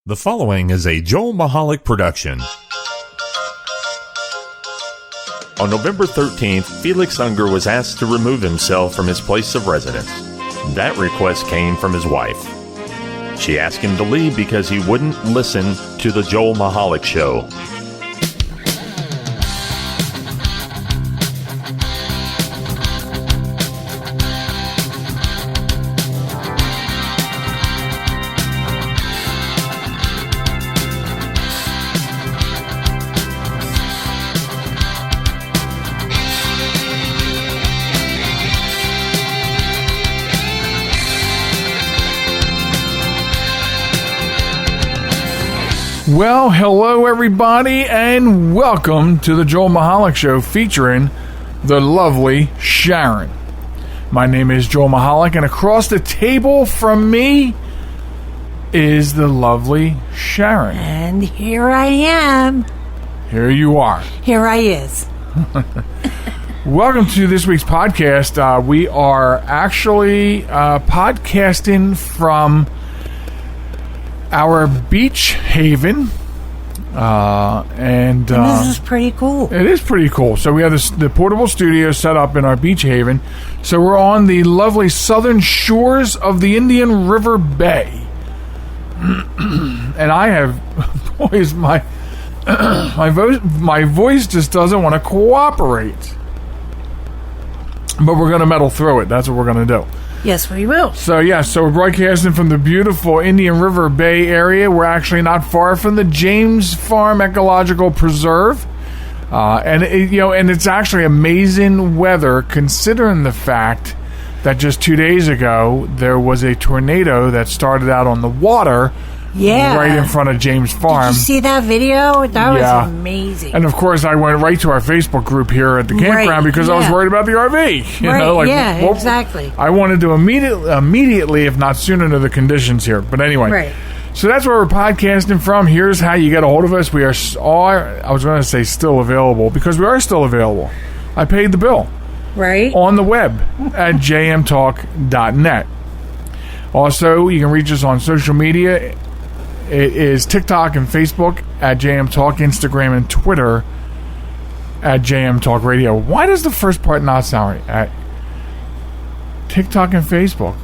The following is a Joel Michalec production. On November 13th, Felix Unger was asked to remove himself from his place of residence. That request came from his wife. She asked him to leave because he wouldn't listen to the Joel Michalec Show. Well, hello everybody, and welcome to the Joel Michalec Show featuring the lovely Sharen. My name is Joel Michalec, and across the table from me is the lovely Sharen. And here I am. Here you are. Here I is. Welcome to this week's podcast. We are actually podcasting from our beach haven, and this is pretty cool. It is pretty cool. So we have the portable studio set up in our beach haven. So we're on the lovely southern shores of the Indian River Bay, and I have, boys, my voice just doesn't want to cooperate. But we're going to metal through it. That's what we're going to do. Yes, we will. So we're broadcasting from the beautiful Indian River Bay area. We're actually not far from the James Farm Ecological Preserve, and it's actually amazing weather considering the fact that just 2 days ago there was a tornado that started out on the water. Yeah. Right in front of James Farm. Did you see that video? That was amazing. And of course, I went right to our Facebook group here at the campground because I was worried about the RV. Exactly. I wanted to immediately, if not sooner, know the conditions here. But anyway. Right. So that's where we're podcasting from. Here's how you get a hold of us. We are, I was going to say still available, because we are still available. I paid the bill. Right. On the web at jmtalk.net. Also, you can reach us on social media. It is TikTok and Facebook at JM Talk, Instagram and Twitter at JM Talk Radio. Why does the first part not sound right? At TikTok and Facebook.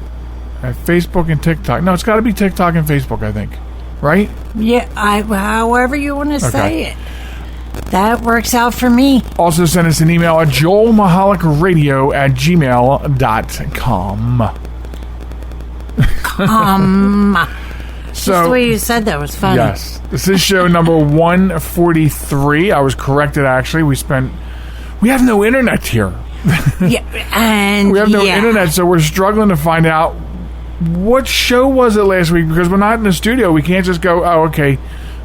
At Facebook and TikTok. No, it's got to be TikTok and Facebook, I think. Right? Yeah, however you want to say it. That works out for me. Also send us an email at joelmichalecradio at gmail.com. So, just the way you said that was funny. Yes. This is show number 143. I was corrected, actually. We have no internet here. Yeah, and we have no internet, so we're struggling to find out what show was it last week, because we're not in the studio. We can't just go, oh, okay,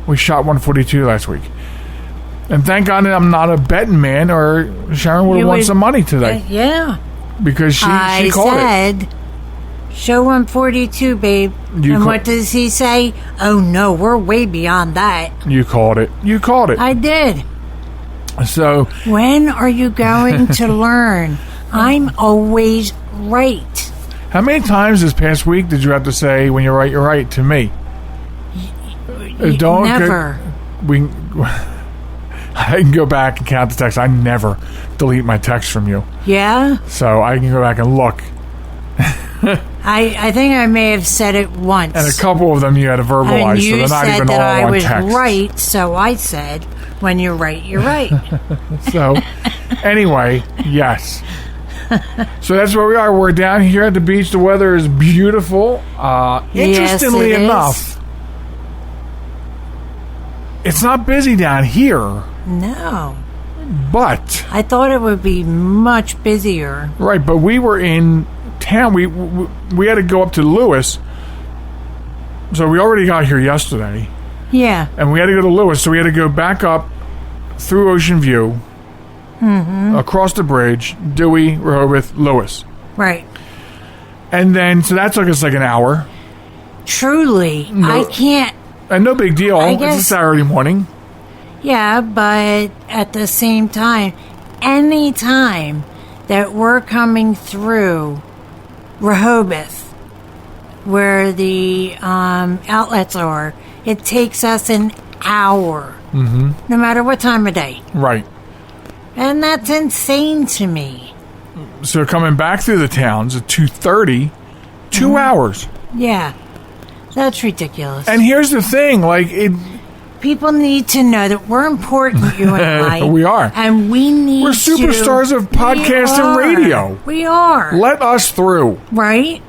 we shot 142 last week. And thank God that I'm not a betting man, or Sharen would have won some money today. Yeah. Because she called it. Show 142, babe. And what does he say? Oh, no, we're way beyond that. You called it. I did. So, when are you going to learn? I'm always right. How many times this past week did you have to say, when you're right to me? Never. I can go back and count the texts. I never delete my text from you. Yeah? So I can go back and look. I think I may have said it once. And a couple of them you had to verbalize, so they're not even all on text. I was right, so I said, when you're right, you're right. So, anyway, yes. So that's where we are. We're down here at the beach. The weather is beautiful. Interestingly enough, it's not busy down here. No. But I thought it would be much busier. Right, but we were in town. We had to go up to Lewis. So we already got here yesterday. Yeah. And we had to go to Lewis, so we had to go back up through Ocean View, across the bridge, Dewey, Rehoboth, Lewis. Right. And then, so that took us like an hour. Truly. I can't. And no big deal. It's a Saturday morning. Yeah, but at the same time, any time that we're coming through Rehoboth, where the outlets are, it takes us an hour. Mm-hmm. No matter what time of day. Right. And that's insane to me. So coming back through the towns at 2:30, 2 hours. Yeah. That's ridiculous. And here's the thing, people need to know that we're important, you and I. We are. And we're superstars of podcast and radio. We are. Let us through. Right?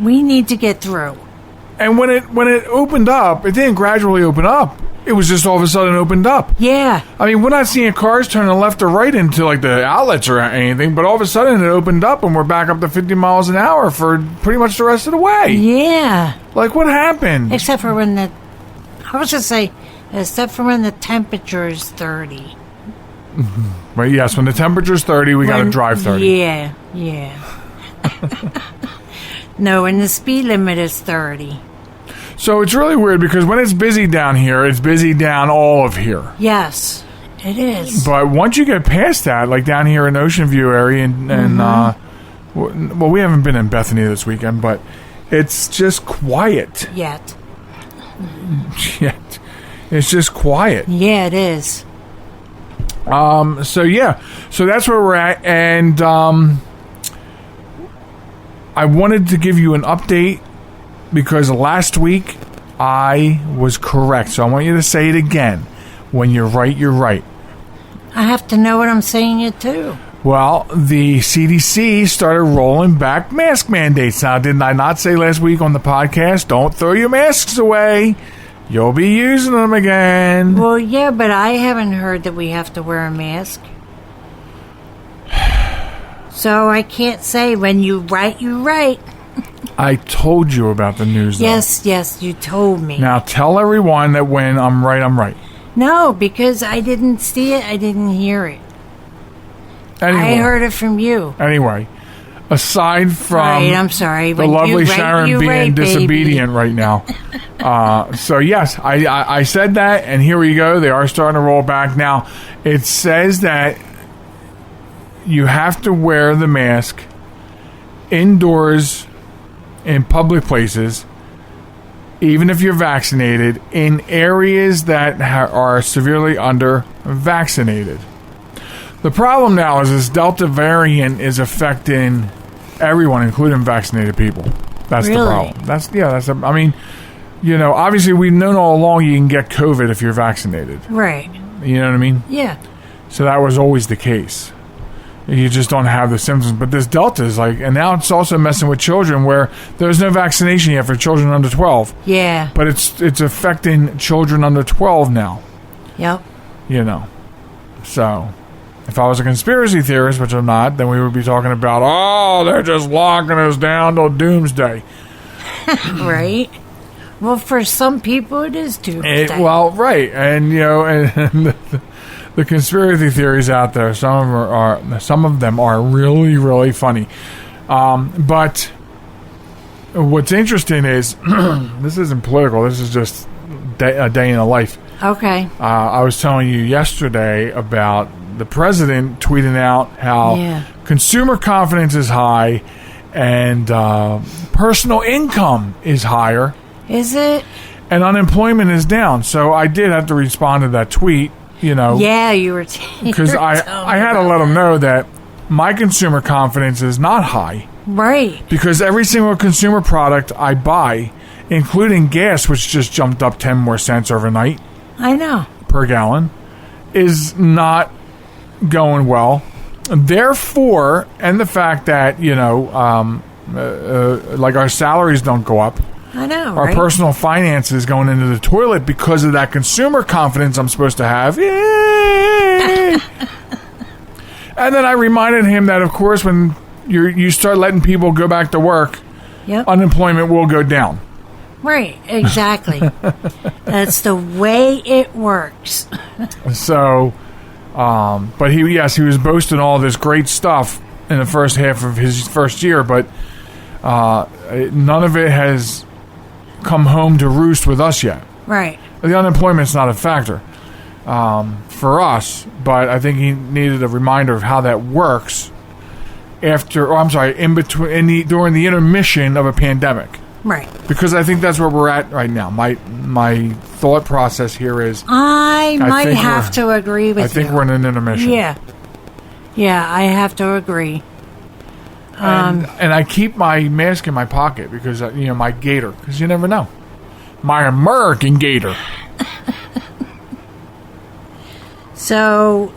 We need to get through. And when it opened up, it didn't gradually open up. It was just all of a sudden opened up. Yeah. I mean, we're not seeing cars turning left or right into the outlets or anything, but all of a sudden it opened up and we're back up to 50 miles an hour for pretty much the rest of the way. Yeah. What happened? Except for when except for when the temperature is 30. Mm-hmm. But yes, when the temperature is 30, we got to drive 30. Yeah. No, when the speed limit is 30. So it's really weird because when it's busy down here, it's busy down all of here. Yes, it is. But once you get past that, like down here in Ocean View area, well, we haven't been in Bethany this weekend, but it's just quiet. Yet. It's just quiet. Yeah, it is. So that's where we're at, and I wanted to give you an update because last week I was correct. So I want you to say it again. When you're right, you're right. I have to know what I'm saying it to. Well, the CDC started rolling back mask mandates. Now, didn't I not say last week on the podcast, don't throw your masks away? You'll be using them again. Well, yeah, but I haven't heard that we have to wear a mask. So I can't say when you right, you right. I told you about the news, though. Yes, you told me. Now tell everyone that when I'm right, I'm right. No, because I didn't see it, I didn't hear it. Anyway, I heard it from you. Anyway, aside from I'm sorry. the lovely Sharen being disobedient right now. So yes, I said that, and here we go. They are starting to roll back. Now, it says that you have to wear the mask indoors in public places, even if you're vaccinated, in areas that are severely under-vaccinated. The problem now is this Delta variant is affecting everyone, including vaccinated people. That's really? The problem. Obviously we've known all along you can get COVID if you're vaccinated. Right. You know what I mean? Yeah. So that was always the case. You just don't have the symptoms. But this Delta is and now it's also messing with children where there's no vaccination yet for children under 12. Yeah. But it's affecting children under 12 now. Yep. So if I was a conspiracy theorist, which I'm not, then we would be talking about, they're just locking us down till doomsday. Right. Well, for some people it is doomsday. Right. And, and the conspiracy theories out there, some of them are really, really funny. But what's interesting is this isn't political. This is just a day in the life. Okay. I was telling you yesterday about the president tweeting out how consumer confidence is high and personal income is higher. Is it? And unemployment is down. So I did have to respond to that tweet. Yeah, you were. Because I had to let them know that my consumer confidence is not high. Right. Because every single consumer product I buy, including gas, which just jumped up 10 more cents overnight. I know. Per gallon, is not going well. Therefore, and the fact that, our salaries don't go up. I know, Our personal finances going into the toilet because of that consumer confidence I'm supposed to have. Yay! And then I reminded him that, of course, when you start letting people go back to work, unemployment will go down. Right, exactly. That's the way it works. So, but he was boasting all this great stuff in the first half of his first year, but none of it has come home to roost with us yet. Right. The unemployment's not a factor for us, but I think he needed a reminder of how that works during the intermission of a pandemic. Right. Because I think that's where we're at right now. My thought process here is... I might have to agree with you. I think we're in an intermission. Yeah. Yeah, I have to agree. And I keep my mask in my pocket because, my gator. Because you never know. My American gator. So,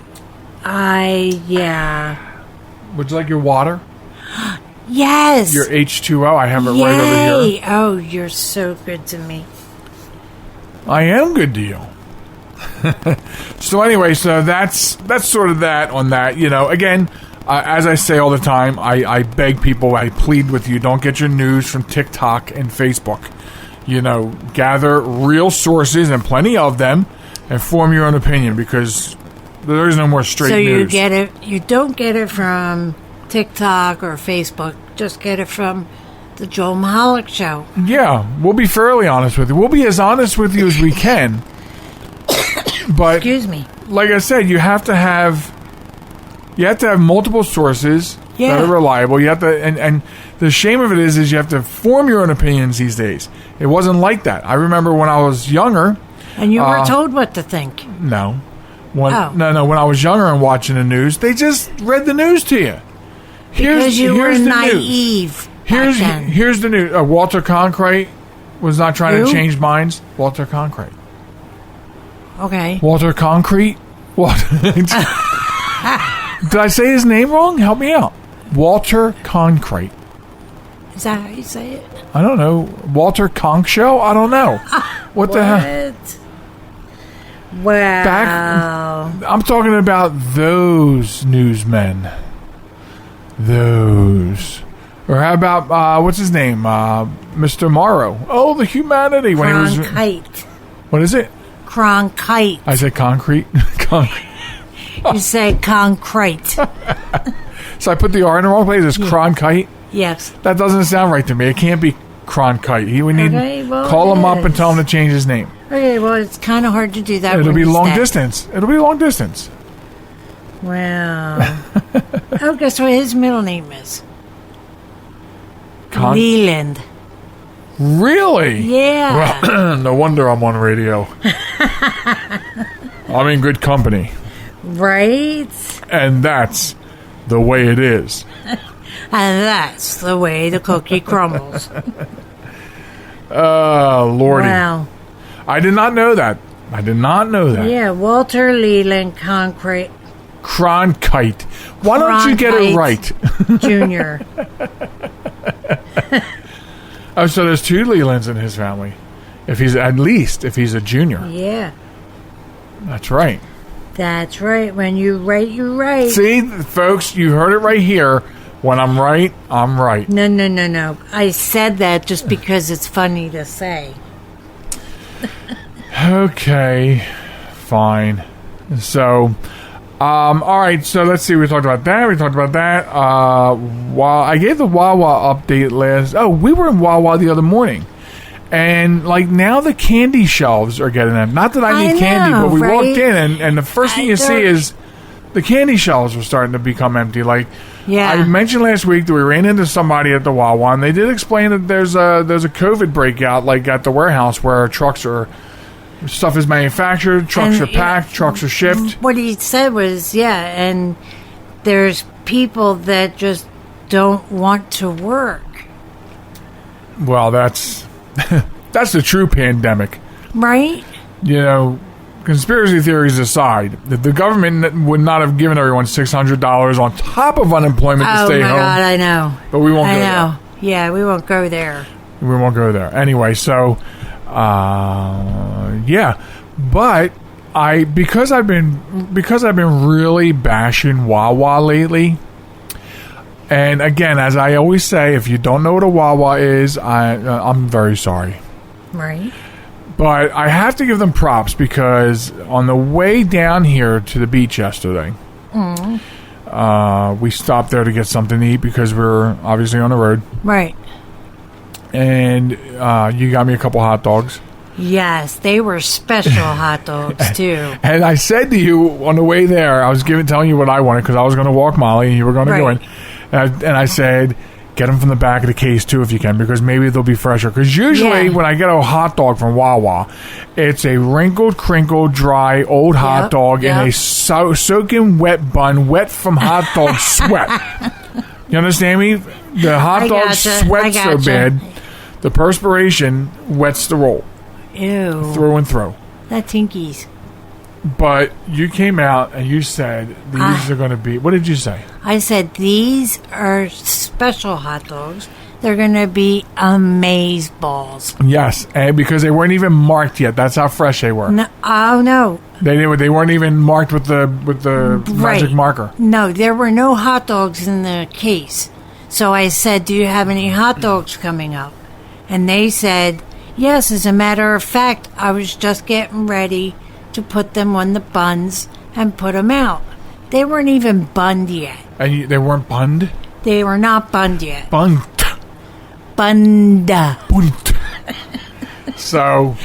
Would you like your water? Yes. Your H2O. I have it right over here. Oh, you're so good to me. I am good to you. So anyway, that's sort of that on that. Again, as I say all the time, I beg people, I plead with you, don't get your news from TikTok and Facebook. Gather real sources, and plenty of them, and form your own opinion, because there is no more straight news. So you don't get it from TikTok or Facebook, just get it from the Joel Michalec Show. Yeah, we'll be fairly honest with you. We'll be as honest with you as we can. But excuse me. Like I said, you have to have multiple sources that are reliable. You have to, and the shame of it is you have to form your own opinions these days. It wasn't like that. I remember when I was younger. And you were told what to think. No. When I was younger and watching the news, they just read the news to you. Because you were naive. Here's the news. Walter Cronkite was not trying to change minds. Walter Cronkite. Okay. Walter Concrete? What? Did I say his name wrong? Help me out. Walter Concrete. Is that how you say it? I don't know. Walter Conk Show? I don't know. What the hell? Wow. I'm talking about those newsmen. Those. Or how about, what's his name? Mr. Morrow. Oh, the humanity. Cronkite. What is it? Cronkite. I said concrete. You say concrete. So I put the R in the wrong place. It's Cronkite. Yes. That doesn't sound right to me. It can't be Cronkite. He would need call him up and tell him to change his name. Okay, well, it's kind of hard to do that. It'll be long distance. Wow. Oh, guess what his middle name is? Leland. Really? Yeah. Well, no wonder I'm on radio. I'm in good company. Right? And that's the way it is. And that's the way the cookie crumbles. Lordy. Wow. I did not know that. Yeah, Walter Leland Cronkite. Why don't you get it right? Junior. Oh, so there's two Lelands in his family. If he's a junior. Yeah. That's right. That's right. When you write, you right. See, folks, you heard it right here. When I'm right, I'm right. No. I said that just because it's funny to say. Okay. Fine. So, all right. So let's see. We talked about that. While I gave the Wawa update last. Oh, we were in Wawa the other morning. And, now the candy shelves are getting them. Not that I need candy, but we walked in, and the first thing you see is the candy shelves were starting to become empty. I mentioned last week that we ran into somebody at the Wawa, and they did explain that there's a COVID breakout, at the warehouse where stuff is manufactured, trucks are packed, trucks are shipped. What he said was, and there's people that just don't want to work. Well, that's the true pandemic. Right? Conspiracy theories aside, the government would not have given everyone $600 on top of unemployment to stay home. Oh, my God, I know. But we won't go there. Yeah, we won't go there. We won't go there. Anyway, so, But because I've been really bashing Wawa lately, and again, as I always say, if you don't know what a Wawa is, I'm very sorry. Right. But I have to give them props because on the way down here to the beach yesterday, we stopped there to get something to eat because we're obviously on the road. Right. And you got me a couple hot dogs. Yes, they were special hot dogs, too. And I said to you on the way there, I was telling you what I wanted because I was going to walk Molly and you were going to go in. And I said, Get them from the back of the case, too, if you can, because maybe they'll be fresher. Because usually when I get a hot dog from Wawa, it's a wrinkled, crinkled, dry, old hot dog in a soaking wet bun, wet from hot dog sweat. You understand me? The hot dog sweat so bad, the perspiration wets the roll. Ew. Through and through. That's Tinkies. But you came out and you said these are going to be... What did you say? I said these are special hot dogs. They're going to be amaze balls. Yes, and because they weren't even marked yet. That's how fresh they were. No, oh, no. They weren't even marked with the magic marker. No, there were no hot dogs in the case. So I said, do you have any hot dogs coming up? And they said, yes, as a matter of fact, I was just getting ready to put them on the buns and put them out. They weren't even bunned yet. And they weren't bunned? They were not bunned yet. Bunned. Bunned. So...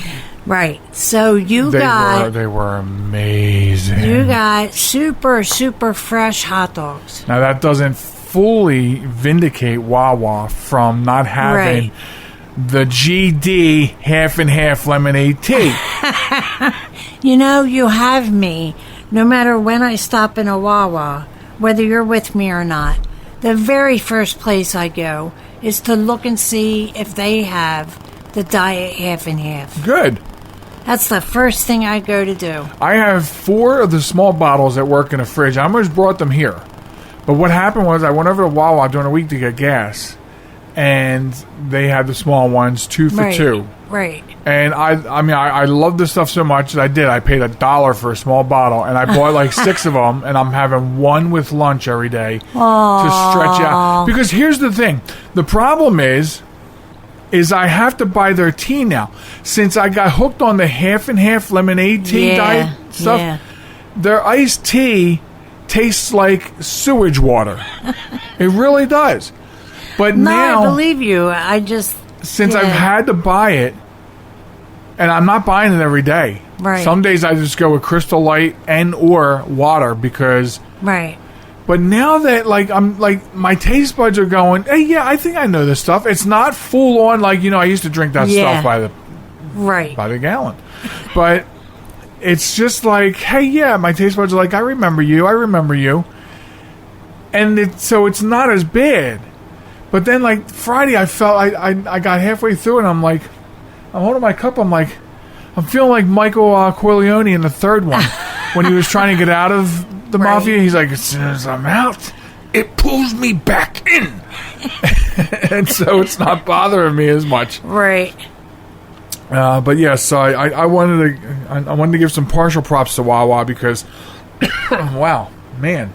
Right. So they were amazing. You got super, super fresh hot dogs. Now, that doesn't fully vindicate Wawa from not having the GD half and half lemonade tea. You know, you have me, no matter when I stop in a Wawa, whether you're with me or not. The very first place I go is to look and see if they have the diet half and half. Good. That's the first thing I go to do. I have 4 of the small bottles that work in a fridge. I almost brought them here. But what happened was I went over to Wawa during the week to get gas, and they had the small ones, 2 for $2. Right. And I love this stuff so much that I paid $1 for a small bottle, and I bought like 6 of them, and I'm having one with lunch every day to stretch out. Because here's the thing. The problem is I have to buy their tea now. Since I got hooked on the half and half lemonade tea diet stuff, their iced tea tastes like sewage water. It really does. But now, I believe you. Since I've had to buy it, and I'm not buying it every day. Right. Some days I just go with Crystal Light and or water because. Right. But now that I'm my taste buds are going, hey, yeah, I think I know this stuff. It's not full on I used to drink that stuff by the gallon, but it's just like, hey, yeah, my taste buds are like, I remember you, and so it's not as bad. But then Friday, I felt I got halfway through and I'm like, I'm holding my cup. I'm like, I'm feeling like Michael Corleone in the third one when he was trying to get out of the mafia. He's like, as soon as I'm out, it pulls me back in. And so it's not bothering me as much. Right. But yes, so I wanted to give some partial props to Wawa because, wow, man.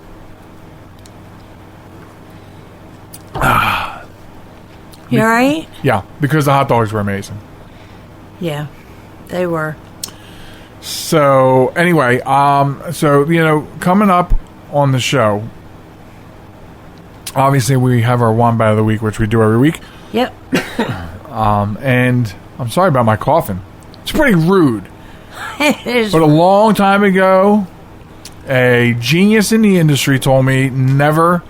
You all right? Yeah, because the hot dogs were amazing. Yeah, they were. So anyway, coming up on the show, obviously we have our Wombat of the Week, which we do every week. Yep. And I'm sorry about my coughing. It's pretty rude. It is. But a long time ago, a genius in the industry told me never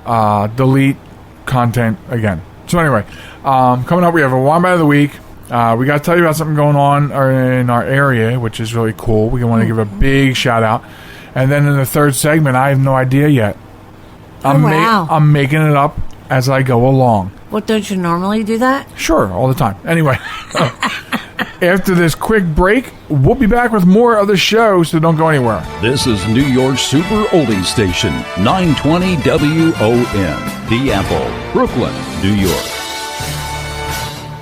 delete content again. So anyway, coming up, we have a Wombat of the Week. We got to tell you about something going on in our area, which is really cool. We want to give a big shout out. And then in the third segment, I have no idea yet. I'm making it up as I go along. What, don't you normally do that? Sure, all the time. Anyway, after this quick break, we'll be back with more of the show, so don't go anywhere. This is New York's Super Oldies Station, 920 WON, The Apple, Brooklyn, New York.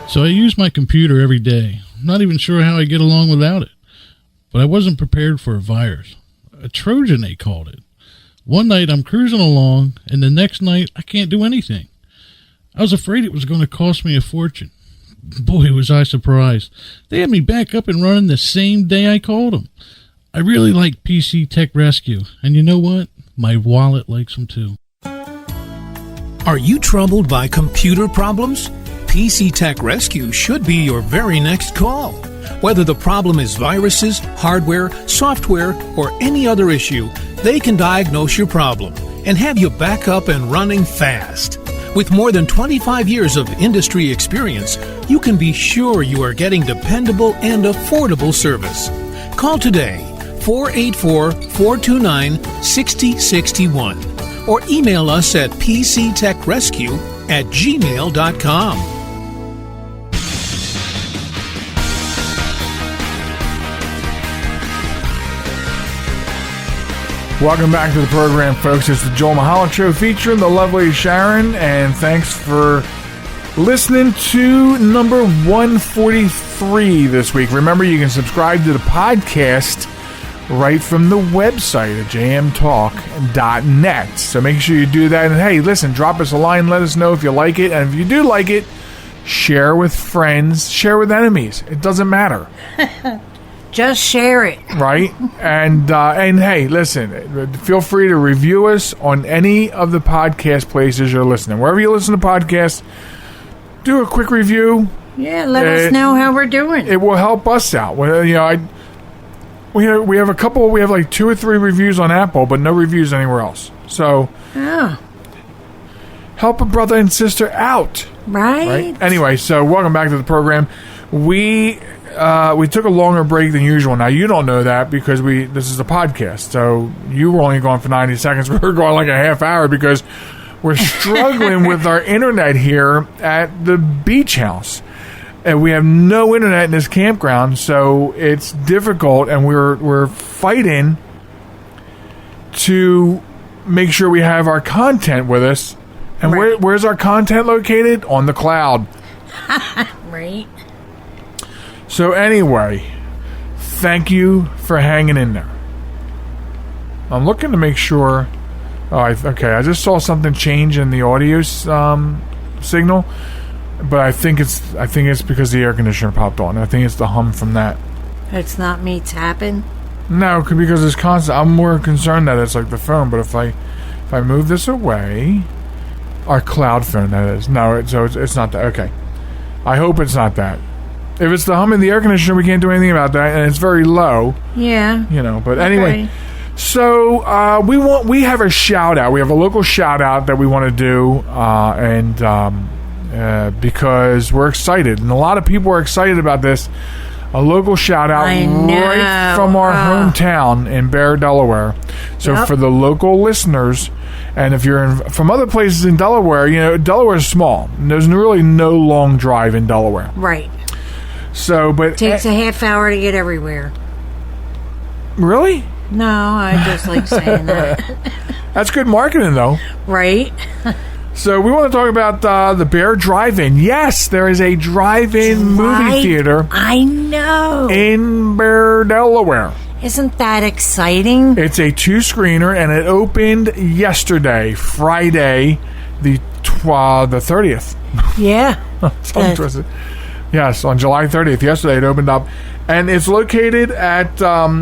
So I use my computer every day. I'm not even sure how I get along without it. But I wasn't prepared for a virus. A Trojan, they called it. One night I'm cruising along, and the next night I can't do anything. I was afraid it was going to cost me a fortune. Boy, was I surprised. They had me back up and running the same day I called them. I really like PC Tech Rescue, and you know what? My wallet likes them too. Are you troubled by computer problems? PC Tech Rescue should be your very next call. Whether the problem is viruses, hardware, software, or any other issue, they can diagnose your problem and have you back up and running fast. With more than 25 years of industry experience, you can be sure you are getting dependable and affordable service. Call today, 484-429-6061, or email us at pctechrescue@gmail.com. Welcome back to the program, folks. It's the Joel Michalec Show featuring the lovely Sharen, and thanks for listening to number 143 this week. Remember, you can subscribe to the podcast right from the website at jmtalk.net. So make sure you do that. And hey, listen, drop us a line. Let us know if you like it. And if you do like it, share with friends, share with enemies. It doesn't matter. Just share it. Right? And hey, listen, feel free to review us on any of the podcast places you're listening. Wherever you listen to podcasts, do a quick review. Yeah, let us know how we're doing. It will help us out. Well, you know, we have a couple. We have like 2 or 3 reviews on Apple, but no reviews anywhere else. So, help a brother and sister out. Right. Anyway, so welcome back to the program. We took a longer break than usual. Now, you don't know that because this is a podcast. So you were only gone for 90 seconds. We were going like a half hour because we're struggling with our internet here at the beach house. And we have no internet in this campground, so it's difficult. And we're fighting to make sure we have our content with us. And where's our content located? On the cloud. Right. So anyway, thank you for hanging in there. I'm looking to make sure. I just saw something change in the audio signal, but I think it's because the air conditioner popped on. I think it's the hum from that. It's not me tapping. No, because it's constant. I'm more concerned that it's like the phone. But if I move this away, our cloud phone that is. No, it's not that. Okay, I hope it's not that. If it's the hum in the air conditioner, we can't do anything about that, and it's very low. Yeah. But anyway, so we have a shout out. We have a local shout out that we want to do, because we're excited, and a lot of people are excited about this. A local shout out right from our hometown in Bear, Delaware. So for the local listeners, and if you're from other places in Delaware, Delaware is small. There's really no long drive in Delaware. Right. So, but takes a half hour to get everywhere. Really? No, I just like saying that. That's good marketing, though. Right. So we want to talk about the Bear Drive-In. Yes, there is a drive-in movie theater. I know. In Bear, Delaware. Isn't that exciting? It's a 2-screener, and it opened yesterday, Friday, the 30th. Yeah. So interesting. Yes, on July 30th. Yesterday it opened up. And it's located at,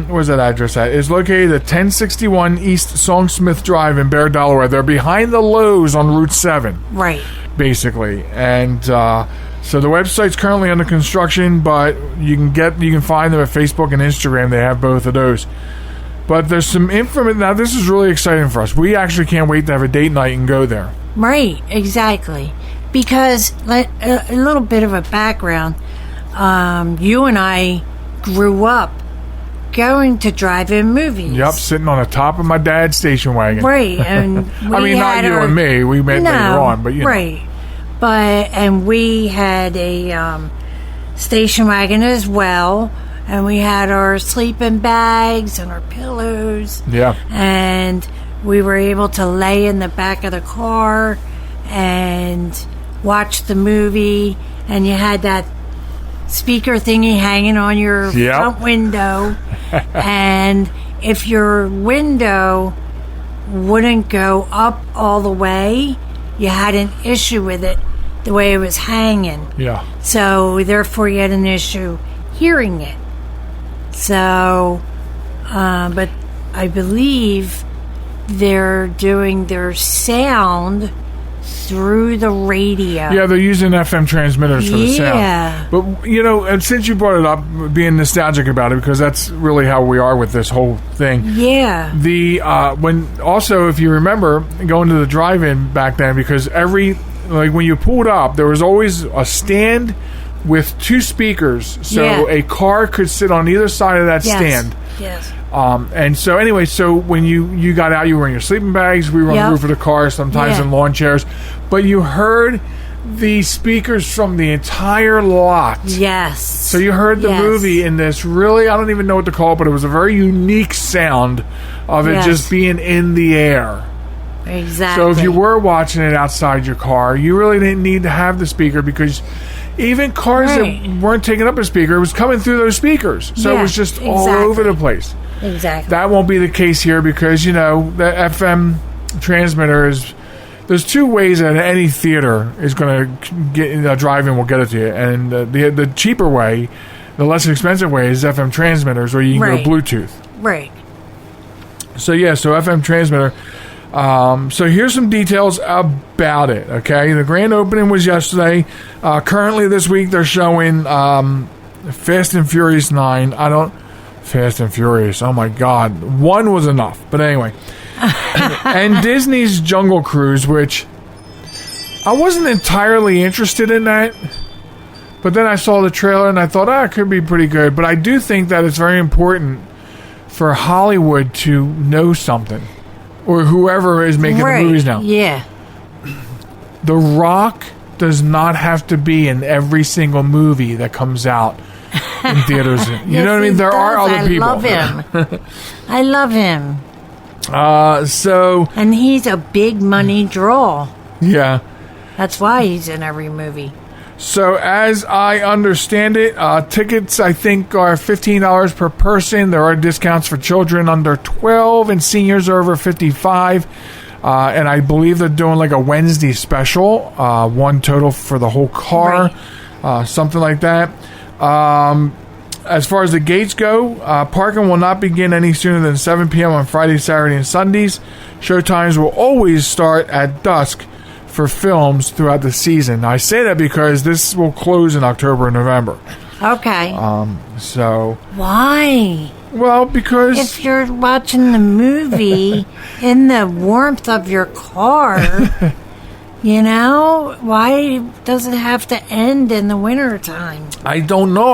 where's that address at? It's located at 1061 East Songsmith Drive in Bear, Delaware. They're behind the Lowe's on Route 7. Right. Basically. And so the website's currently under construction, but you can find them at Facebook and Instagram. They have both of those. But there's some information. Now, this is really exciting for us. We actually can't wait to have a date night and go there. Right, exactly. Because, a little bit of a background, you and I grew up going to drive-in movies. Yep, sitting on the top of my dad's station wagon. Right, and I mean, not you and me. We met later on, but right. And we had a station wagon as well, and we had our sleeping bags and our pillows. Yeah. And we were able to lay in the back of the car and watch the movie, and you had that speaker thingy hanging on your front window. And if your window wouldn't go up all the way, you had an issue with it the way it was hanging. Yeah. So therefore you had an issue hearing it. So but I believe they're doing their sound through the radio. Yeah, they're using FM transmitters for the sound. But, and since you brought it up, being nostalgic about it, because that's really how we are with this whole thing. Yeah. If you remember, going to the drive-in back then, because every like when you pulled up, there was always a stand with 2 speakers, so a car could sit on either side of that stand. Yes. And so anyway, so when you got out, you were in your sleeping bags. We were on the roof of the car, sometimes in lawn chairs, but you heard the speakers from the entire lot. Yes. So you heard the movie in this really, I don't even know what to call it, but it was a very unique sound of it just being in the air. Exactly. So if you were watching it outside your car, you really didn't need to have the speaker, because even cars that weren't taking up a speaker, it was coming through those speakers. So it was just all over the place. Exactly. That won't be the case here, because, the FM transmitter is... There's 2 ways that any theater is going to get drive-in will get it to you, and the cheaper way, the less expensive way, is FM transmitters, or you can go Bluetooth. Right. So so FM transmitter. So here's some details about it. Okay, the grand opening was yesterday. Currently this week they're showing Fast and Furious 9. Fast and Furious. Oh my God, 1 was enough. But anyway. And Disney's Jungle Cruise, which I wasn't entirely interested in that, but then I saw the trailer and I thought, it could be pretty good. But I do think that it's very important for Hollywood to know something, or whoever is making the movies now. Yeah. The Rock does not have to be in every single movie that comes out in theaters. You know what I mean? There are other people. I love him. I love him. And he's a big money draw. Yeah. That's why he's in every movie. So as I understand it, tickets I think are $15 per person. There are discounts for children under 12 and seniors over 55. And I believe they're doing like a Wednesday special, one total for the whole car, something like that. As far as the gates go, parking will not begin any sooner than 7 p.m. on Friday, Saturday, and Sundays. Showtimes will always start at dusk for films throughout the season. Now, I say that because this will close in October and November. Okay. So... Why? Well, because... If you're watching the movie in the warmth of your car... why does it have to end in the wintertime? I don't know.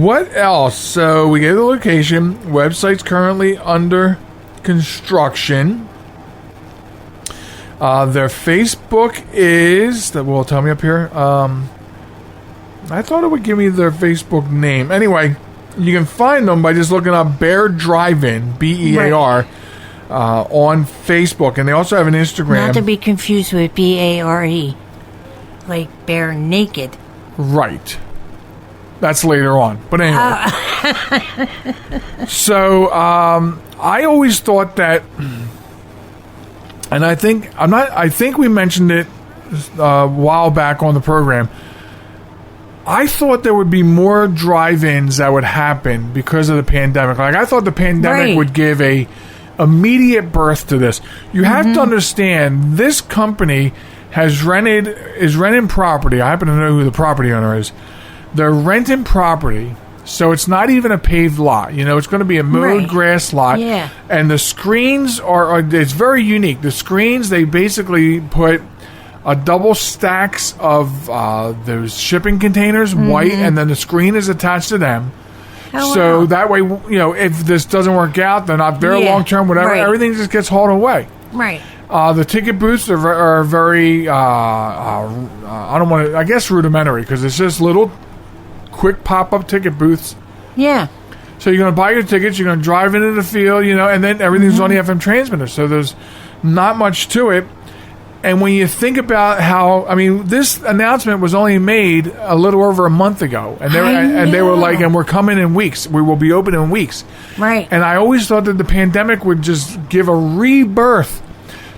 What else? So we gave the location. Website's currently under construction. Their Facebook is... that will tell me up here. I thought it would give me their Facebook name. Anyway, you can find them by just looking up Bear Drive-In, BEAR, on Facebook. And they also have an Instagram. Not to be confused with BARE, like Bear Naked. Right. That's later on. But anyway. So, I always thought that, and I think we mentioned it a while back on the program. I thought there would be more drive-ins that would happen because of the pandemic. Like, I thought the pandemic would give a immediate birth to this. You have to understand, this company is renting property. I happen to know who the property owner is. They're renting property, so it's not even a paved lot. It's going to be a mowed grass lot. Yeah. And the screens it's very unique. The screens, they basically put a double stacks of those shipping containers, white, and then the screen is attached to them. So that way, if this doesn't work out, they're not there long term, whatever, everything just gets hauled away. Right. The ticket booths are very, I don't want to, I guess rudimentary, because it's just little quick pop-up ticket booths. Yeah. So you're going to buy your tickets, you're going to drive into the field, and then everything's on the FM transmitter. So there's not much to it. And when you think about how, this announcement was only made a little over a month ago, and they were like, and we're coming in weeks. We will be open in weeks. Right. And I always thought that the pandemic would just give a rebirth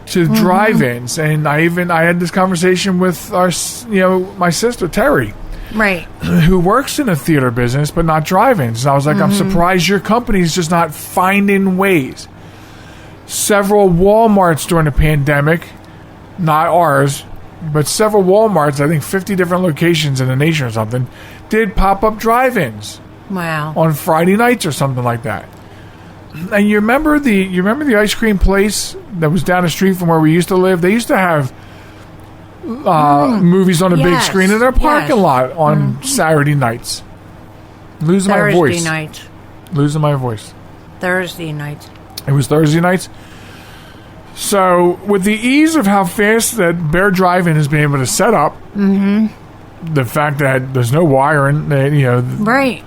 to drive-ins. And I had this conversation with my sister Terry, right, who works in the theater business, but not drive-ins. And I was like, I'm surprised your company's just not finding ways. Several Walmarts during the pandemic. Not ours, but several Walmarts, I think 50 different locations in the nation or something, did pop-up drive-ins. Wow. On Friday nights or something like that. And you remember the ice cream place that was down the street from where we used to live? They used to have movies on a big screen in their parking lot on Saturday nights. Losing my voice. Thursday night. It was Thursday nights. So, with the ease of how fast that Bear Drive-In has been able to set up, the fact that there's no wiring, right.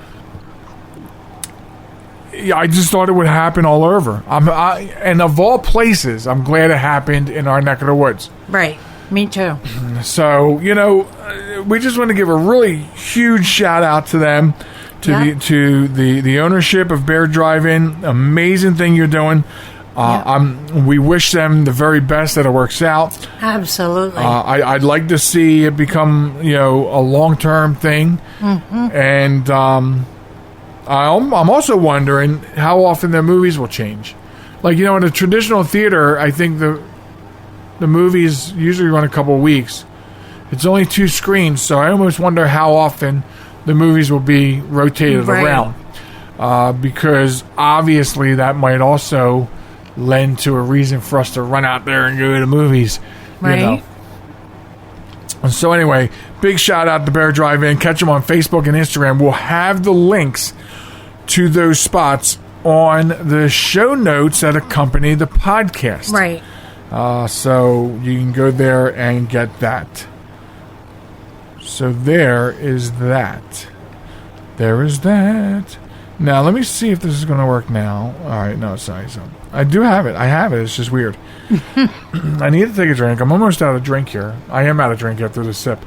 I just thought it would happen all over. And of all places, I'm glad it happened in our neck of the woods. Right. Me too. So, we just want to give a really huge shout out to them, to the ownership of Bear Drive-In. Amazing thing you're doing. We wish them the very best that it works out. Absolutely. I'd like to see it become, a long-term thing. And I'm also wondering how often their movies will change. Like, in a traditional theater, I think the movies usually run a couple of weeks. It's only 2 screens, so I almost wonder how often the movies will be rotated around. Because obviously that might also lend to a reason for us to run out there and go to the movies. Right. And so anyway, big shout out to Bear Drive-In. Catch them on Facebook and Instagram. We'll have the links to those spots on the show notes that accompany the podcast. Right. So you can go there and get that. So there is that. There is that. Now, let me see if this is going to work now. All right, no, sorry. So I do have it. I have it. It's just weird. I need to take a drink. I'm almost out of drink here. I am out of drink after this sip.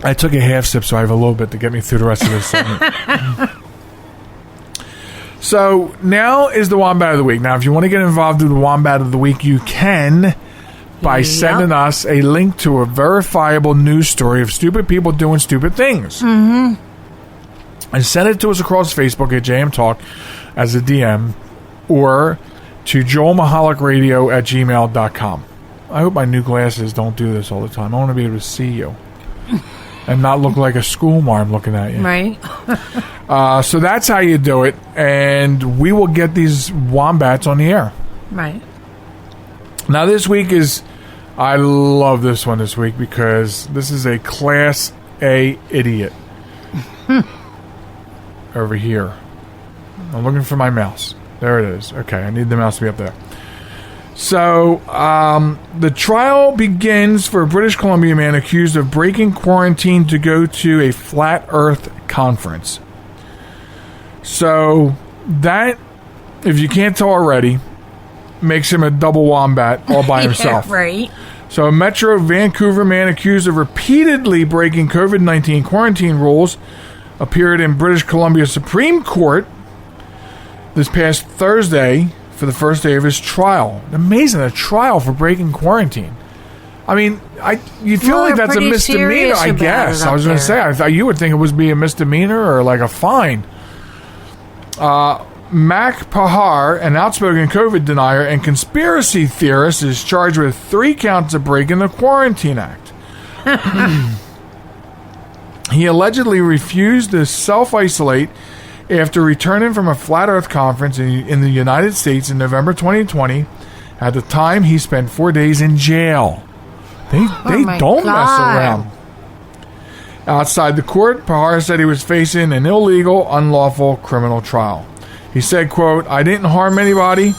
I took a half sip, so I have a little bit to get me through the rest of this segment. So now is the Wombat of the Week. Now, if you want to get involved with the Wombat of the Week, you can by sending us a link to a verifiable news story of stupid people doing stupid things. And send it to us across Facebook at JM Talk as a DM or to joelmichalecradio@gmail.com. I hope my new glasses don't do this all the time. I want to be able to see you and not look like a school marm looking at you. Right. So that's how you do it, and we will get these wombats on the air. Right. Now this week I love this one this week because this is a Class A idiot. Over here. I'm looking for my mouse. There it is. Okay, I need the mouse to be up there. So, the trial begins for a British Columbia man accused of breaking quarantine to go to a flat Earth conference. So, that, if you can't tell already, makes him a double wombat all by himself. Yeah, right. So, a Metro Vancouver man accused of repeatedly breaking COVID-19 quarantine rules appeared in British Columbia Supreme Court this past Thursday for the first day of his trial. Amazing, a trial for breaking quarantine. I mean, you feel like that's a misdemeanor, I guess. I was going to say, I thought you would think it would be a misdemeanor or like a fine. Mac Pahar, an outspoken COVID denier and conspiracy theorist, is charged with 3 counts of breaking the Quarantine Act. He allegedly refused to self-isolate after returning from a Flat Earth conference in the United States in November 2020. At the time, he spent 4 days in jail. They don't mess around. Outside the court, Pahar said he was facing an illegal, unlawful criminal trial. He said, quote, "I didn't harm anybody.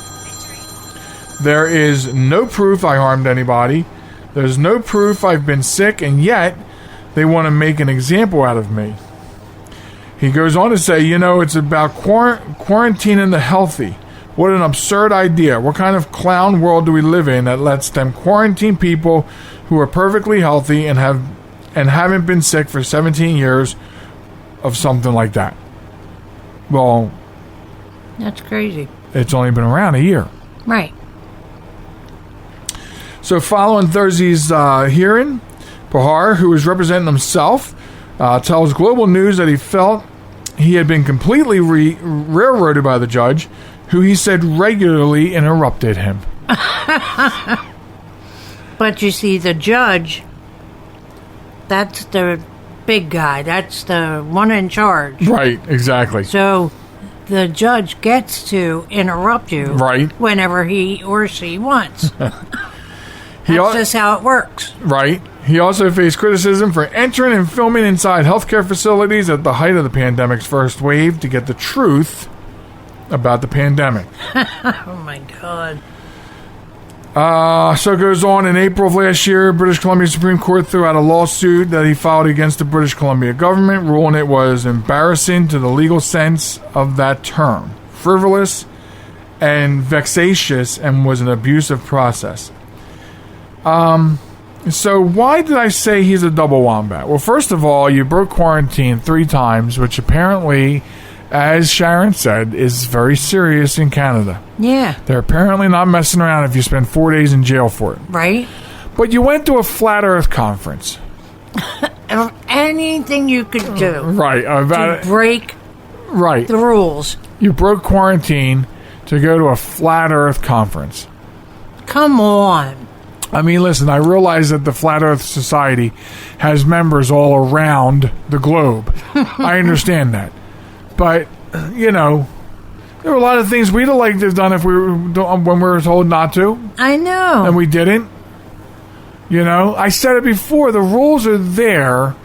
There is no proof I harmed anybody. There's no proof I've been sick, and yet they want to make an example out of me." He goes on to say, it's about quarantining the healthy. What an absurd idea. What kind of clown world do we live in that lets them quarantine people who are perfectly healthy and haven't been sick for 17 years of something like that? Well, that's crazy. It's only been around a year. Right. So following Thursday's hearing, Pahar, who was representing himself, tells Global News that he felt he had been completely railroaded by the judge, who he said regularly interrupted him. But you see, the judge, that's the big guy. That's the one in charge. Right, exactly. So the judge gets to interrupt you Right. whenever he or she wants. That's al- just how it works. Right. He also faced criticism for entering and filming inside healthcare facilities at the height of the pandemic's first wave to get the truth about the pandemic. Oh, my God. So it goes on. In April of last year, British Columbia Supreme Court threw out a lawsuit that he filed against the British Columbia government, ruling it was embarrassing to the legal sense of that term, frivolous and vexatious, and was an abusive process. So why did I say he's a double wombat? Well, first of all, you broke quarantine 3 times, which apparently, as Sharen said, is very serious in Canada. Yeah. They're apparently not messing around if you spend 4 days in jail for it. Right? But you went to a flat earth conference. Anything you could do Right. to break Right. the rules. You broke quarantine to go to a flat earth conference. Come on. I mean, listen, I realize that the Flat Earth Society has members all around the globe. I understand that. But, you know, there were a lot of things we'd have liked to have done if when we were told not to, I know. and we didn't. You know, I said it before, the rules are there.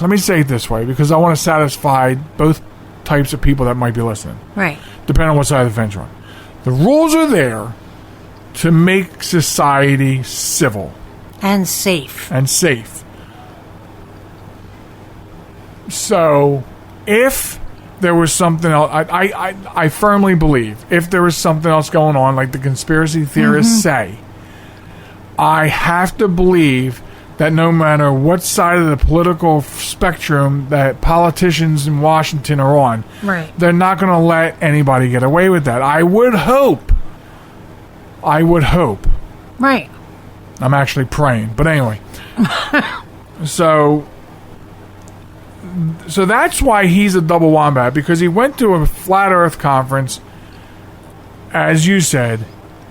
Let me say it this way, because I want to satisfy both types of people that might be listening, Right. depending on what side of the fence you're on. The rules are there to make society civil And safe. and safe. So, if there was something else, I firmly believe, if there was something else going on, like the conspiracy theorists say, I have to believe that no matter what side of the political spectrum that politicians in Washington are on, Right. they're not going to let anybody get away with that. I would hope. Right. I'm actually praying. But anyway. So that's why he's a double wombat, because he went to a flat earth conference, as you said,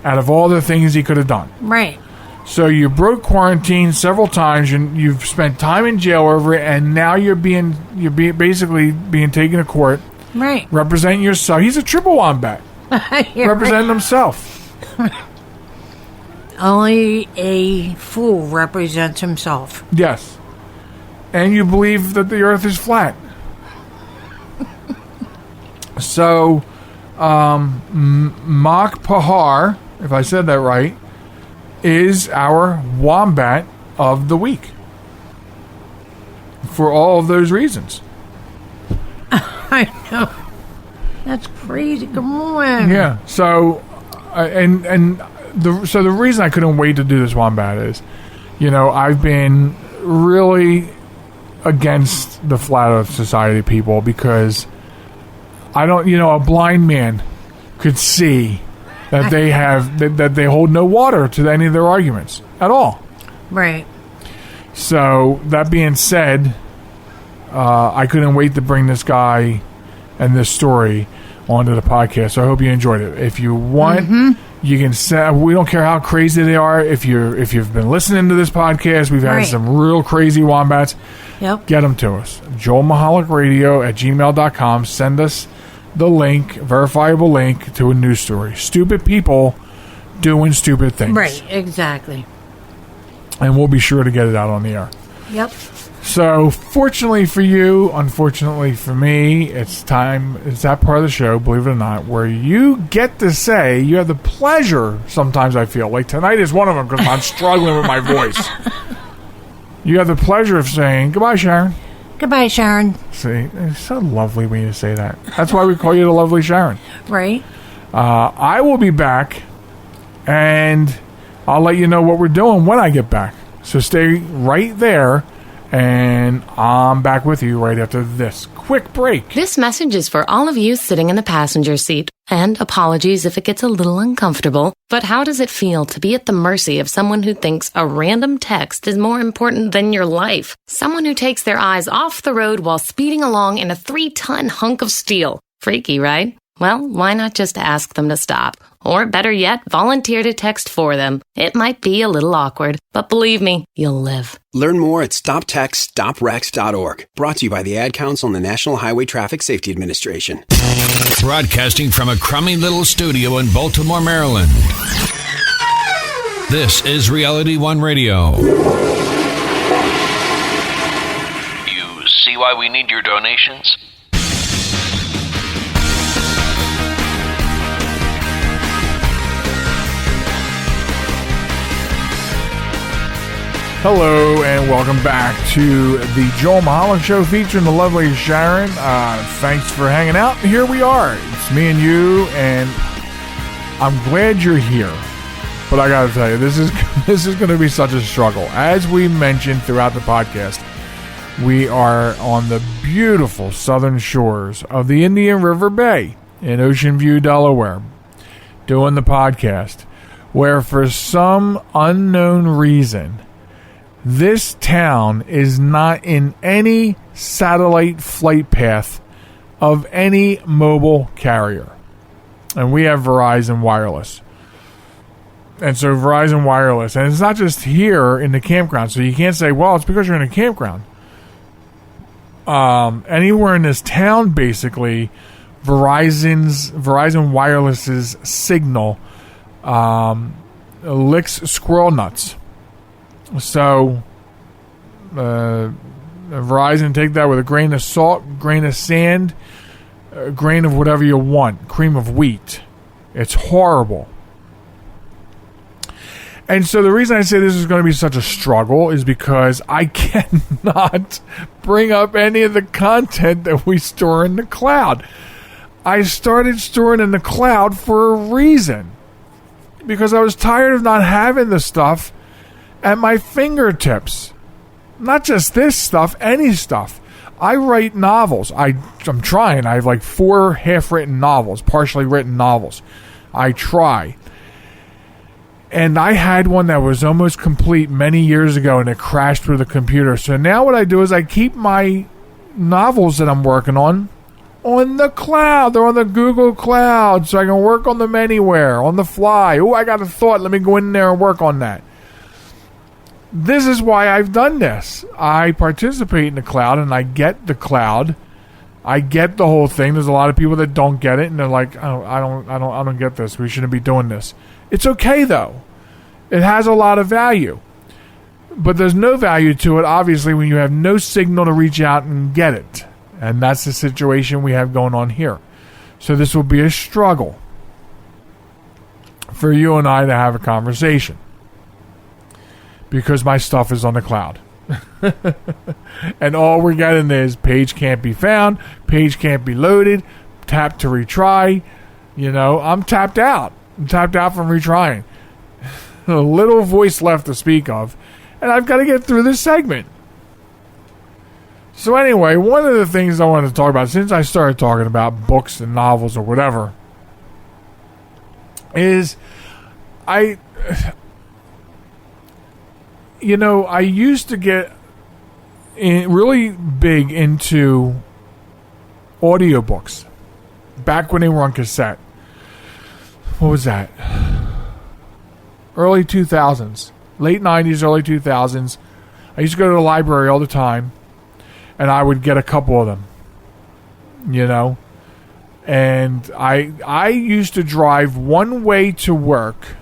out of all the things he could have done. Right. So you broke quarantine several times, you've spent time in jail over it, and now you're basically being taken to court, Right. representing yourself. He's a triple wombat, representing himself. Only a fool represents himself. Yes. And you believe that the earth is flat. So, Mak Pahar, if I said that right, is our wombat of the week. For all of those reasons. I know. That's crazy. Come on. Yeah. So, the reason I couldn't wait to do this wombat is, you know, I've been really against the Flat Earth Society people because I don't, you know, a blind man could see that they have that they hold no water to any of their arguments at all. Right. So that being said, I couldn't wait to bring this guy and this story onto the podcast. So I hope you enjoyed it. If you want, you can send. We don't care how crazy they are. If you've been listening to this podcast, we've had some real crazy wombats. Yep. Get them to us. JoelMichalecRadio@gmail.com. Send us the link, verifiable link to a news story. Stupid people doing stupid things. Right. Exactly. And we'll be sure to get it out on the air. Yep. So, fortunately for you, unfortunately for me, it's time. It's that part of the show, believe it or not, where you get to say, you have the pleasure, sometimes I feel, like tonight is one of them because I'm struggling with my voice. You have the pleasure of saying, goodbye, Sharen. Goodbye, Sharen. See, it's so lovely when you say that. That's why we call you the lovely Sharen. Right. I will be back, and I'll let you know what we're doing when I get back. So stay right there. And I'm back with you right after this quick break. This message is for all of you sitting in the passenger seat. And apologies if it gets a little uncomfortable, but how does it feel to be at the mercy of someone who thinks a random text is more important than your life? Someone who takes their eyes off the road while speeding along in a 3-ton hunk of steel. Freaky, right? Well, why not just ask them to stop? Or better yet, volunteer to text for them. It might be a little awkward, but believe me, you'll live. Learn more at StopTextStopWrecks.org. Brought to you by the Ad Council and the National Highway Traffic Safety Administration. Broadcasting from a crummy little studio in Baltimore, Maryland. This is Reality One Radio. You see why we need your donations? Hello and welcome back to the Joel Michalec Show featuring the lovely Sharen. Thanks for hanging out. Here we are. It's me and you, and I'm glad you're here. But I gotta tell you, this is going to be such a struggle. As we mentioned throughout the podcast, we are on the beautiful southern shores of the Indian River Bay in Ocean View, Delaware, doing the podcast, where for some unknown reason, this town is not in any satellite flight path of any mobile carrier. And we have Verizon Wireless. And so Verizon Wireless, and it's not just here in the campground, so you can't say, well, it's because you're in a campground. Anywhere in this town, basically, Verizon Wireless's signal licks squirrel nuts. So, Verizon, take that with a grain of salt, grain of sand, a grain of whatever you want, cream of wheat. It's horrible. And so the reason I say this is going to be such a struggle is because I cannot bring up any of the content that we store in the cloud. I started storing in the cloud for a reason. Because I was tired of not having the stuff at my fingertips. Not just this stuff, any stuff. I write novels. I'm trying. I have like 4 half-written novels, partially written novels. I try. And I had one that was almost complete many years ago, and it crashed through the computer. So now what I do is I keep my novels that I'm working on the cloud. They're on the Google Cloud, so I can work on them anywhere, on the fly. Oh, I got a thought. Let me go in there and work on that. This is why I've done this. I participate in the cloud, and I get the cloud. I get the whole thing. There's a lot of people that don't get it, and they're like, "Oh, I don't get this. We shouldn't be doing this." It's okay though. It has a lot of value, but there's no value to it, obviously, when you have no signal to reach out and get it, and that's the situation we have going on here. So this will be a struggle for you and I to have a conversation. Because my stuff is on the cloud. And all we're getting is page can't be found, page can't be loaded, tap to retry. You know, I'm tapped out. I'm tapped out from retrying. A little voice left to speak of. And I've got to get through this segment. So anyway, one of the things I wanted to talk about, since I started talking about books and novels or whatever, is I used to get really big into audiobooks back when they were on cassette. What was that? Early 2000s. Late 90s, early 2000s. I used to go to the library all the time, and I would get a couple of them. You know? And I used to drive one way to work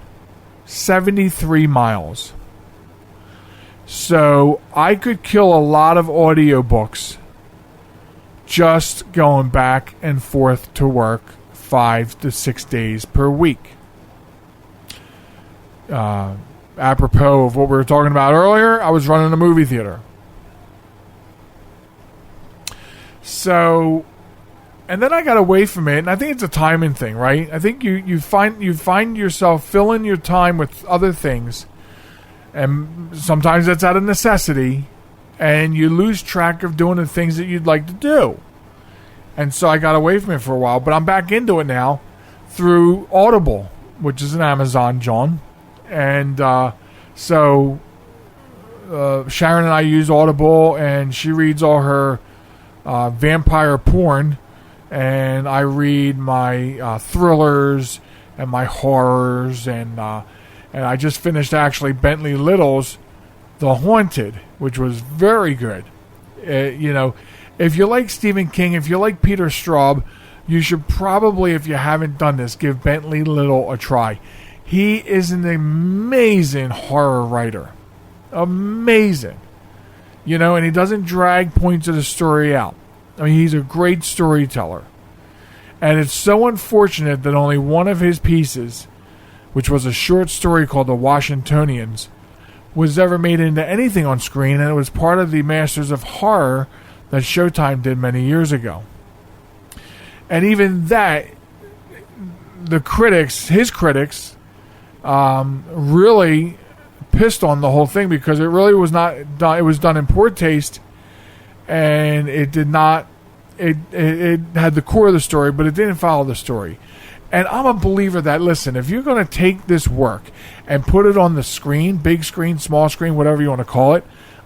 73 miles. So I could kill a lot of audiobooks just going back and forth to work 5 to 6 days per week. Apropos of what we were talking about earlier, I was running a movie theater. So, and then I got away from it, and I think it's a timing thing, right? I think you find yourself filling your time with other things. And sometimes that's out of necessity, and you lose track of doing the things that you'd like to do. And so I got away from it for a while, but I'm back into it now through Audible, which is an Amazon John. And so Sharen and I use Audible, and she reads all her vampire porn and I read my thrillers and my horrors, and I just finished actually Bentley Little's The Haunted, which was very good. If you like Stephen King, if you like Peter Straub, you should probably, if you haven't done this, give Bentley Little a try. He is an amazing horror writer. Amazing. And he doesn't drag points of the story out. I mean, he's a great storyteller. And it's so unfortunate that only one of his pieces, which was a short story called The Washingtonians, was ever made into anything on screen, and it was part of the Masters of Horror that Showtime did many years ago. And even that, his critics, really pissed on the whole thing because it really was not done. It was done in poor taste, and it did not. It had the core of the story, but it didn't follow the story. And I'm a believer that, listen, if you're going to take this work and put it on the screen, big screen, small screen, whatever you want to call it,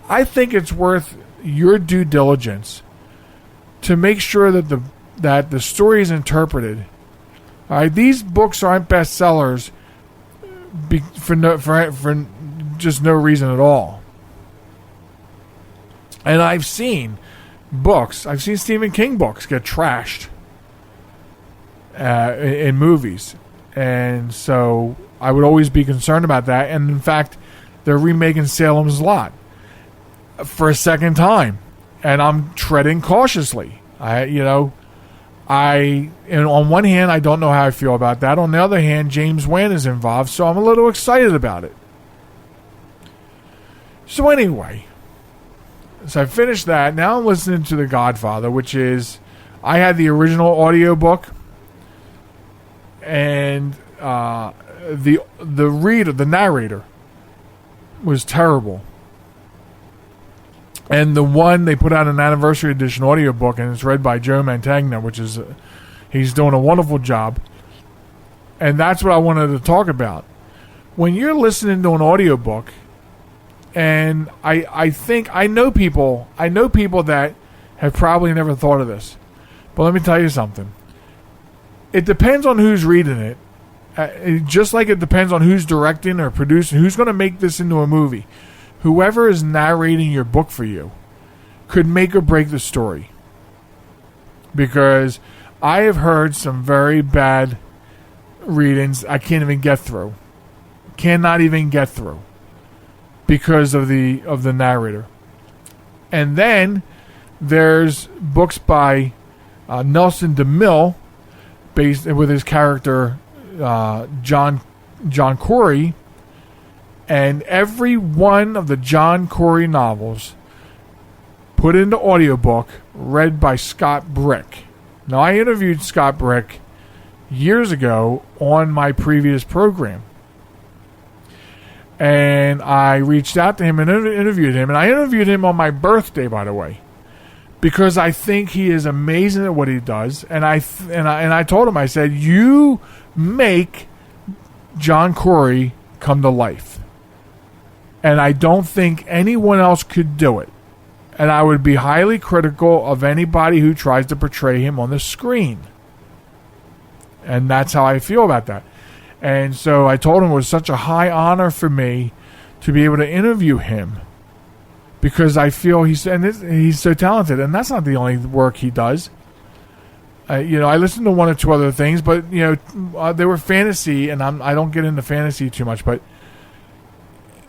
I think it's worth your due diligence to make sure that the story is interpreted. All right, these books aren't bestsellers for just no reason at all. And I've seen Stephen King books get trashed in movies, and so I would always be concerned about that. And in fact, they're remaking Salem's Lot for a second time, and I'm treading cautiously. And on one hand, I don't know how I feel about that. On the other hand, James Wan is involved, so I'm a little excited about it. So anyway, so I finished that. Now I'm listening to The Godfather, which is, I had the original audiobook, and the narrator was terrible. And the one, they put out an anniversary edition audiobook, and it's read by Joe Mantegna, which is, he's doing a wonderful job. And that's what I wanted to talk about. When you're listening to an audiobook, and I know people that have probably never thought of this. But let me tell you something. It depends on who's reading it. Just like it depends on who's directing or producing, who's going to make this into a movie. Whoever is narrating your book for you could make or break the story. Because I have heard some very bad readings I can't even get through. Cannot even get through. Because of the narrator. And then there's books by Nelson DeMille, based with his character John Corey, and every one of the John Corey novels put into audiobook, read by Scott Brick. Now, I interviewed Scott Brick years ago on my previous program. And I reached out to him and interviewed him. And I interviewed him on my birthday, by the way, because I think he is amazing at what he does. And I told him, I said, you make John Corey come to life. And I don't think anyone else could do it. And I would be highly critical of anybody who tries to portray him on the screen. And that's how I feel about that. And so I told him it was such a high honor for me to be able to interview him, because I feel he's so talented. And that's not the only work he does. I listened to one or two other things, but they were fantasy, and I don't get into fantasy too much. But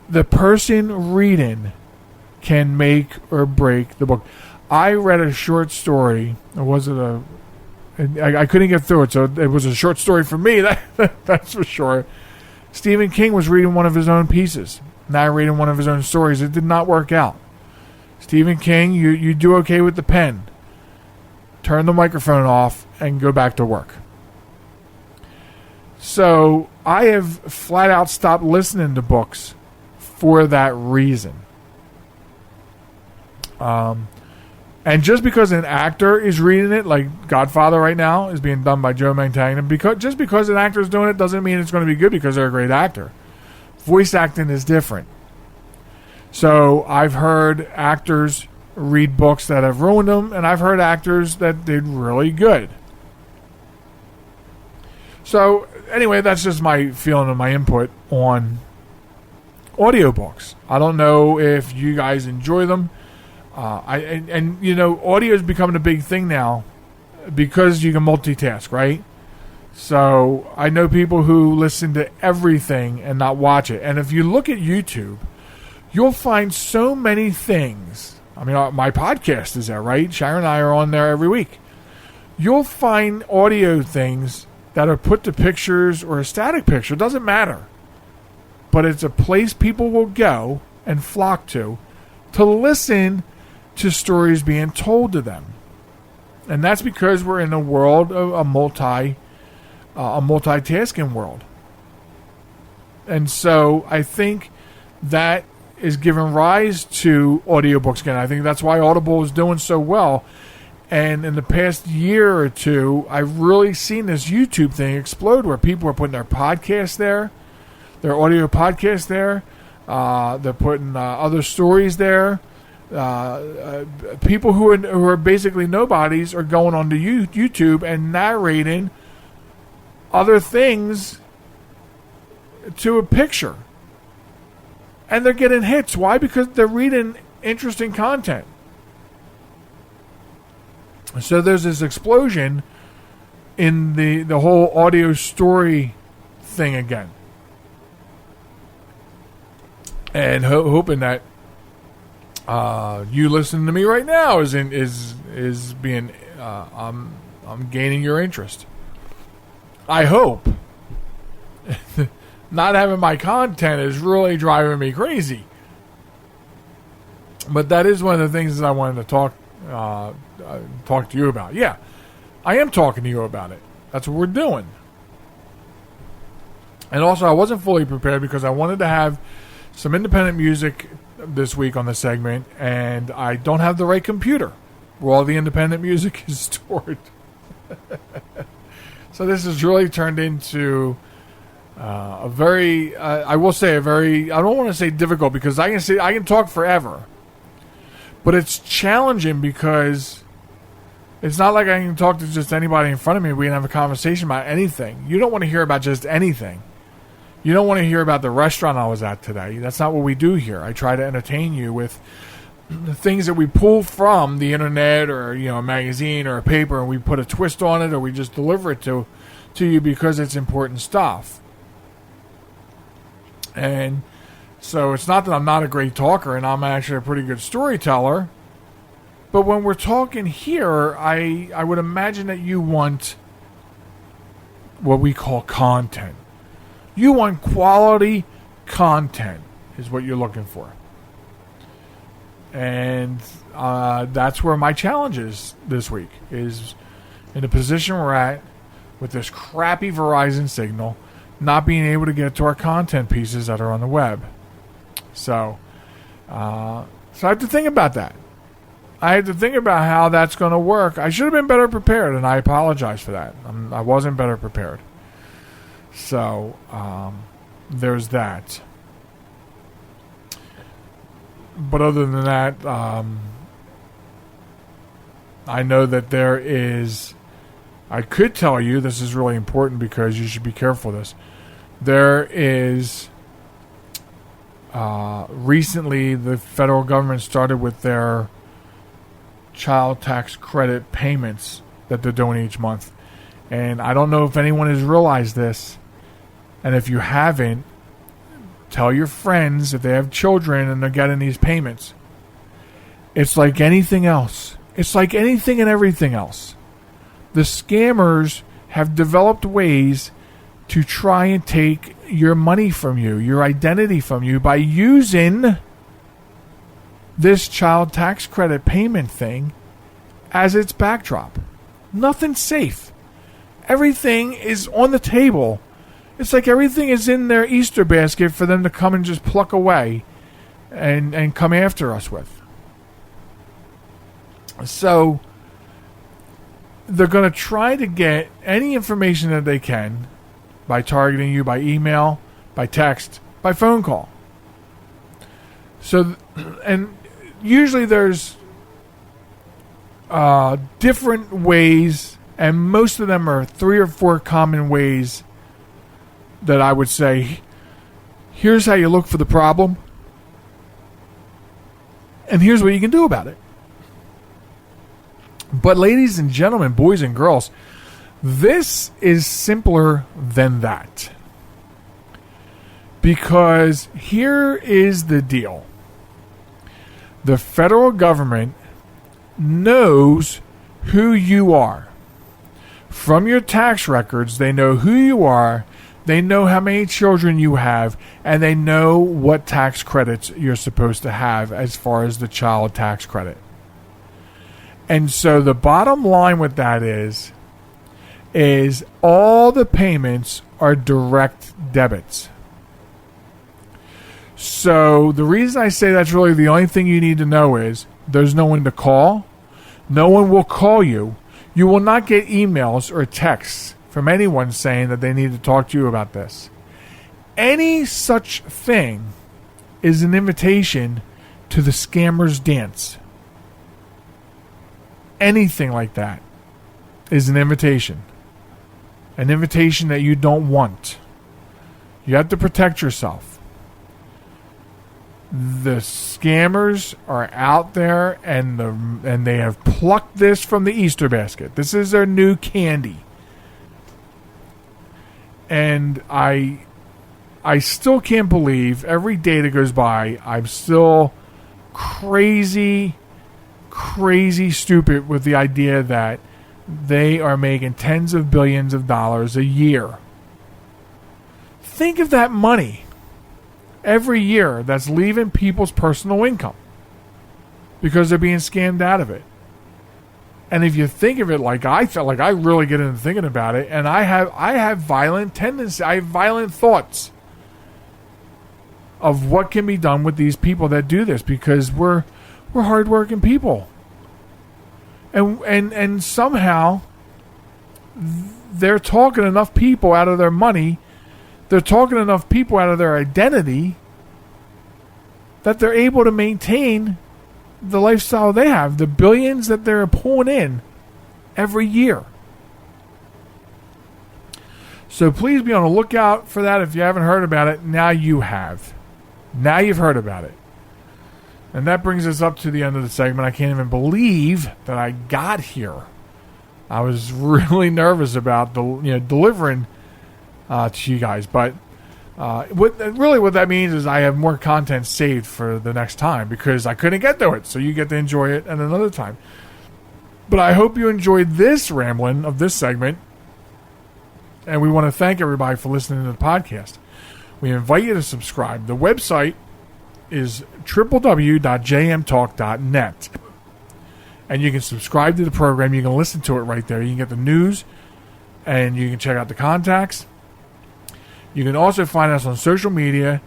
the person reading can make or break the book. I read a short story. Or was it a? I couldn't get through it, so it was a short story for me, that's for sure. Stephen King was reading one of his own pieces, narrating one of his own stories. It did not work out. Stephen King, you do okay with the pen. Turn the microphone off and go back to work. So I have flat out stopped listening to books for that reason. And just because an actor is reading it, like Godfather right now is being done by Joe Mantegna, just because an actor is doing it doesn't mean it's going to be good because they're a great actor. Voice acting is different. So I've heard actors read books that have ruined them, and I've heard actors that did really good. So, anyway, that's just my feeling and my input on audiobooks. I don't know if you guys enjoy them. Audio is becoming a big thing now because you can multitask, right? So I know people who listen to everything and not watch it. And if you look at YouTube, you'll find so many things. I mean, my podcast is there, right? Sharen and I are on there every week. You'll find audio things that are put to pictures or a static picture. It doesn't matter. But it's a place people will go and flock to listen to stories being told to them. And that's because we're in a world of a multitasking world. And so I think that is giving rise to audiobooks again. I think that's why Audible is doing so well. And in the past year or two, I've really seen this YouTube thing explode where people are putting their podcasts there, their audio podcasts there. They're putting other stories there. People who are basically nobodies are going onto YouTube and narrating other things to a picture. And they're getting hits. Why? Because they're reading interesting content. So there's this explosion in the whole audio story thing again. And hoping that you listening to me right now is being I'm gaining your interest. I hope. Not having my content is really driving me crazy. But that is one of the things that I wanted to talk to you about. Yeah, I am talking to you about it. That's what we're doing. And also, I wasn't fully prepared because I wanted to have some independent music this week on the segment, and I don't have the right computer where all the independent music is stored. So this has really turned into a very, I will say a very, I don't want to say difficult because I can talk forever. But it's challenging because it's not like I can talk to just anybody in front of me. We can have a conversation about anything. You don't want to hear about just anything. You don't want to hear about the restaurant I was at today. That's not what we do here. I try to entertain you with the things that we pull from the internet or a magazine or a paper, and we put a twist on it, or we just deliver it to you because it's important stuff. And so it's not that I'm not a great talker, and I'm actually a pretty good storyteller. But when we're talking here, I would imagine that you want what we call content. You want quality content is what you're looking for. And that's where my challenge is this week, is in the position we're at with this crappy Verizon signal, not being able to get to our content pieces that are on the web. So I have to think about that. I had to think about how that's going to work. I should have been better prepared, and I apologize for that. I wasn't better prepared. So there's that. But other than that, I know that there is... I could tell you, this is really important because you should be careful of this. There is... recently, the federal government started with their child tax credit payments that they're doing each month. And I don't know if anyone has realized this. And if you haven't, tell your friends if they have children and they're getting these payments. It's like anything else. It's like anything and everything else. The scammers have developed ways to try and take your money from you, your identity from you, by using this child tax credit payment thing as its backdrop. Nothing's safe. Everything is on the table. It's like everything is in their Easter basket for them to come and just pluck away and come after us with. So they're going to try to get any information that they can by targeting you by email, by text, by phone call. So, and usually there's different ways And most of them are 3 or 4 common ways that I would say, here's how you look for the problem, and here's what you can do about it. But ladies and gentlemen, boys and girls, this is simpler than that. Because here is the deal. The federal government knows who you are. From your tax records, they know who you are, they know how many children you have, and they know what tax credits you're supposed to have as far as the child tax credit. And so the bottom line with that is all the payments are direct debits. So the reason I say that's really the only thing you need to know is there's no one to call. No one will call you. You will not get emails or texts from anyone saying that they need to talk to you about this. Any such thing is an invitation to the scammer's dance. Anything like that is an invitation. An invitation that you don't want. You have to protect yourself. The scammers are out there, and they have plucked this from the Easter basket. This is their new candy. And I still can't believe every day that goes by, I'm still crazy stupid with the idea that they are making tens of billions of dollars a year. Think of that money every year that's leaving people's personal income because they're being scammed out of it. And if you think of it like I felt, like I really get into thinking about it, and I have violent tendencies, I have violent thoughts of what can be done with these people that do this, because we're hardworking people, and somehow they're talking enough people out of their money. They're talking enough people out of their identity that they're able to maintain the lifestyle they have, the billions that they're pulling in every year. So please be on the lookout for that. If you haven't heard about it, now you have. Now you've heard about it. And that brings us up to the end of the segment. I can't even believe that I got here. I was really nervous about delivering to you guys, but what that means is I have more content saved for the next time because I couldn't get to it, so you get to enjoy it at another time. But I hope you enjoyed this rambling of this segment, and we want to thank everybody for listening to the podcast. We invite you to subscribe. The website is www.jmtalk.net, and you can subscribe to the program. You can listen to it right there. You can get the news, and you can check out the contacts. You can also find us on social media,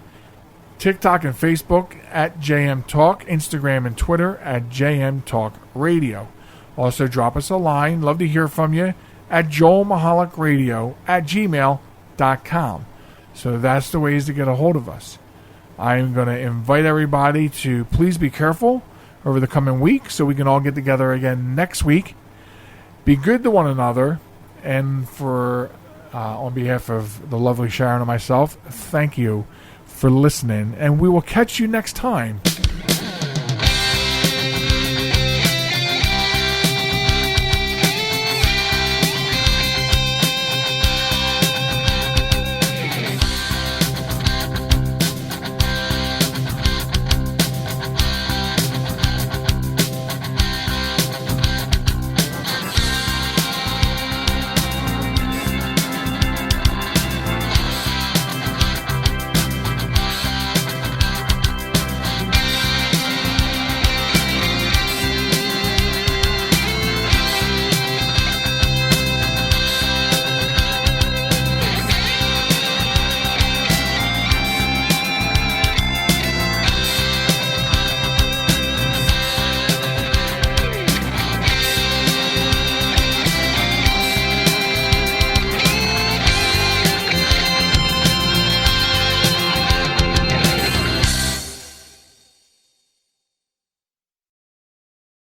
TikTok and Facebook at JM Talk, Instagram and Twitter at JM Talk Radio. Also drop us a line, love to hear from you, at joelmichalecradio@gmail.com. So that's the ways to get a hold of us. I'm going to invite everybody to please be careful over the coming week so we can all get together again next week. Be good to one another, and on behalf of the lovely Sharen and myself, thank you for listening, and we will catch you next time